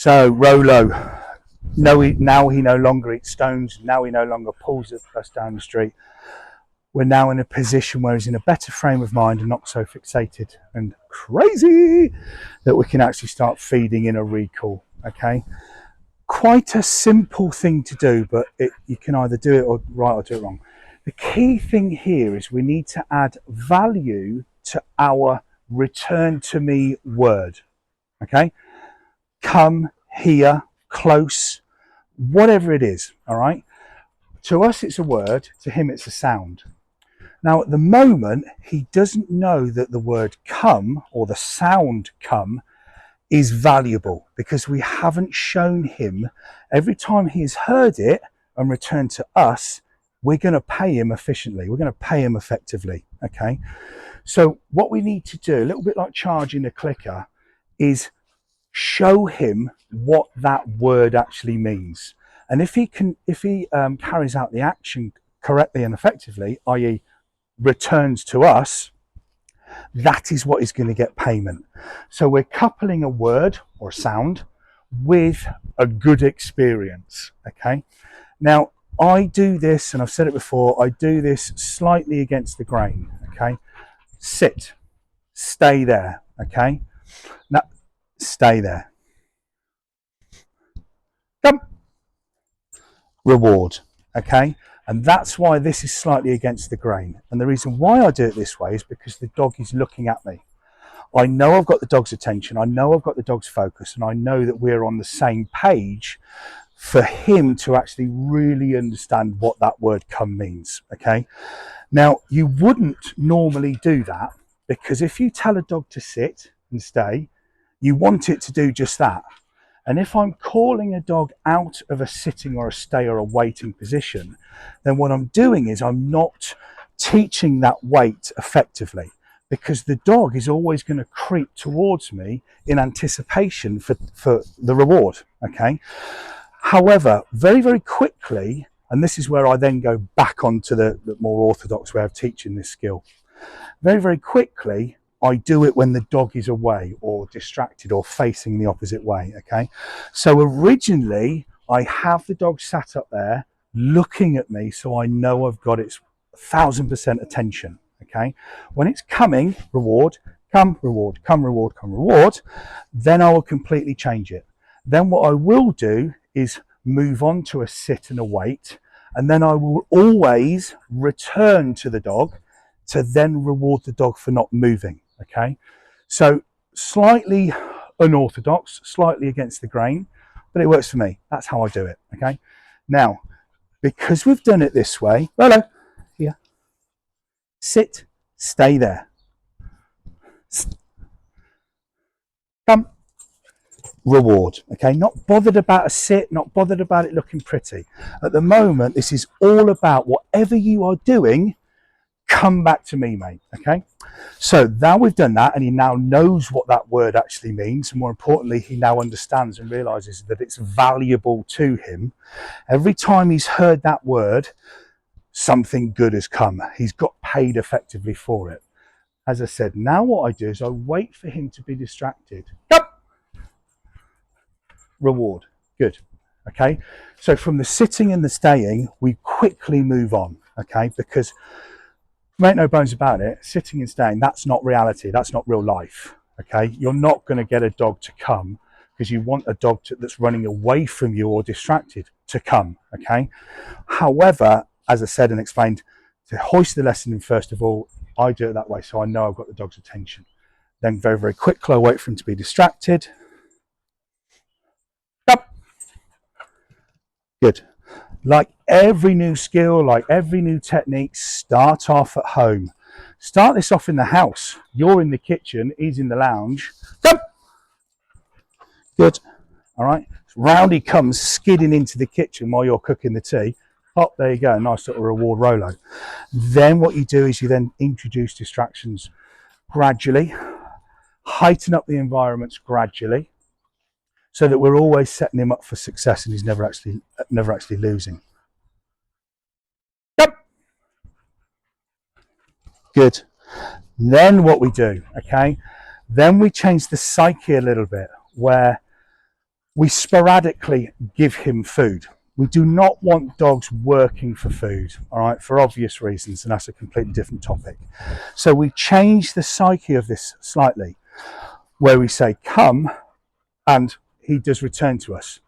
So Rolo, no, now he no longer eats stones. Now he no longer pulls us down the street. We're now in a position where he's in a better frame of mind and not so fixated and crazy that we can actually start feeding in a recall. Okay, quite a simple thing to do, but you can either do it or right or do it wrong. The key thing here is we need to add value to our return to me word. Okay, come, here, close, whatever it is. All right, to us it's a word, to him it's a sound. Now at the moment he doesn't know that the word come or the sound come is valuable, because we haven't shown him every time he's heard it and returned to us, we're going to pay him efficiently, we're going to pay him effectively. Okay, so what we need to do, a little bit like charging a clicker, is show him what that word actually means. And if he carries out the action correctly and effectively, i.e. returns to us, that is what is going to get payment. So we're coupling a word or sound with a good experience. Okay, now I do this, and I've said it before, I do this slightly against the grain. Okay, sit, stay there. Okay, now stay there, come, reward. Okay, and that's why this is slightly against the grain. And the reason why I do it this way is because the dog is looking at me. I know I've got the dog's attention, I know I've got the dog's focus, and I know that we're on the same page for him to actually really understand what that word come means. Okay, now you wouldn't normally do that, because if you tell a dog to sit and stay, you want it to do just that. And if I'm calling a dog out of a sitting or a stay or a waiting position, then what I'm doing is I'm not teaching that wait effectively, because the dog is always going to creep towards me in anticipation for the reward. Okay. However, very, very quickly, and this is where I then go back onto the more orthodox way of teaching this skill, very, very quickly, I do it when the dog is away or distracted or facing the opposite way. Okay, so originally I have the dog sat up there looking at me, so I know I've got its 1000% attention. Okay, when it's coming, reward, come, reward, come, reward, come, reward, then I will completely change it. Then what I will do is move on to a sit and a wait, and then I will always return to the dog to then reward the dog for not moving. Okay, so slightly unorthodox, slightly against the grain, but it works for me. That's how I do it. Okay, now because we've done it this way, hello, here, sit, stay there, come, reward. Okay, not bothered about a sit, not bothered about it looking pretty. At the moment, this is all about whatever you are doing, come back to me, mate. Okay, so now we've done that, and he now knows what that word actually means, and more importantly, he now understands and realizes that it's valuable to him. Every time he's heard that word, something good has come. He's got paid effectively for it. As I said, now what I do is I wait for him to be distracted. Come, reward, good. Okay, so from the sitting and the staying, we quickly move on. Okay, because make no bones about it, sitting and staying, that's not reality, that's not real life. Okay, you're not going to get a dog to come because you want a dog that's running away from you or distracted to come. Okay, however, as I said and explained, to hoist the lesson in, first of all, I do it that way so I know I've got the dog's attention. Then very, very quickly I wait for him to be distracted. Up. Good. Like every new skill, like every new technique, start off at home. Start this off in the house. You're in the kitchen, he's in the lounge. Come. Good. All right. Round he comes skidding into the kitchen while you're cooking the tea. Hop, there you go. Nice little reward Rolo. Then what you do is you then introduce distractions gradually, heighten up the environments gradually, so that we're always setting him up for success and he's never actually losing. Yep. Good. Then what we do, okay, then we change the psyche a little bit, where We sporadically give him food. We do not want dogs working for food, all right, for obvious reasons, and that's a completely different topic. So we change the psyche of this slightly, where we say, come, and he does return to us.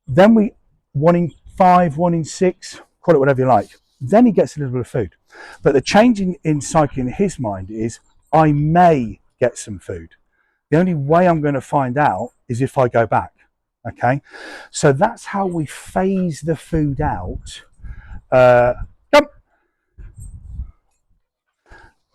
Then we, 1 in 5, 1 in 6, call it whatever you like, then he gets a little bit of food. But the change in psyche in his mind is, I may get some food. The only way I'm going to find out is if I go back. Okay, so that's how we phase the food out.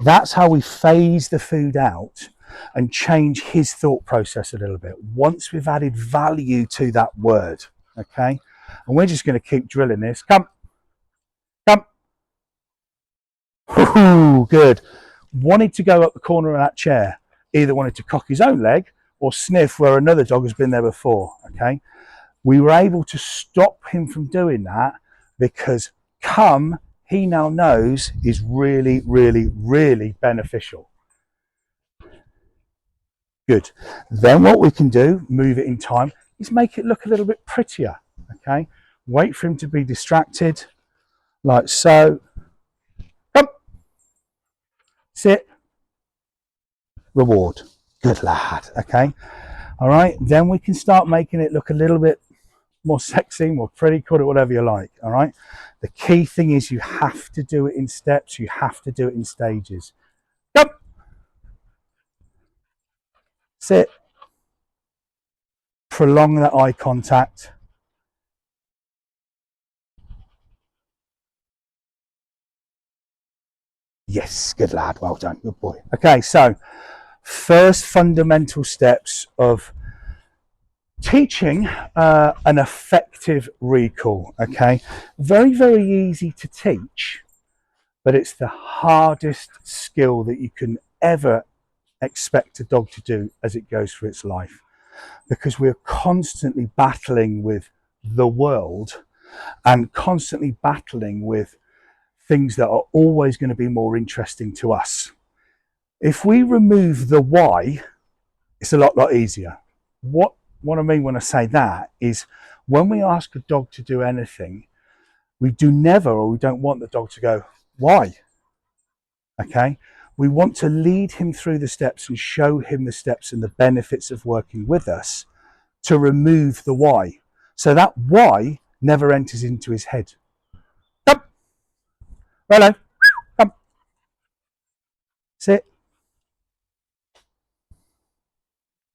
That's how we phase the food out and change his thought process a little bit once we've added value to that word. Okay, and we're just going to keep drilling this. Come. Ooh, good. Wanted to go up the corner of that chair. Either wanted to cock his own leg or sniff where another dog has been there before. Okay, we were able to stop him from doing that because come, he now knows, is really, really, really beneficial. Good. Then what we can do, move it in time, is make it look a little bit prettier. Okay, wait for him to be distracted, like so. Come, sit, reward. Good lad. Okay, all right. Then we can start making it look a little bit more sexy, more pretty, call it whatever you like. All right, the key thing is you have to do it in steps, you have to do it in stages. Come, sit, prolong that eye contact. Yes, good lad, well done, good boy. Okay, so first fundamental steps of teaching an effective recall. Okay, very, very easy to teach, but it's the hardest skill that you can ever expect a dog to do as it goes through its life, because we're constantly battling with the world and constantly battling with things that are always going to be more interesting to us. If we remove the why, it's a lot easier. What I mean when I say that is, when we ask a dog to do anything, we don't want the dog to go, why? Okay, we want to lead him through the steps and show him the steps and the benefits of working with us to remove the why. So that why never enters into his head. Come, hello, come, sit.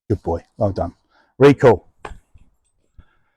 Good boy, well done. Recall.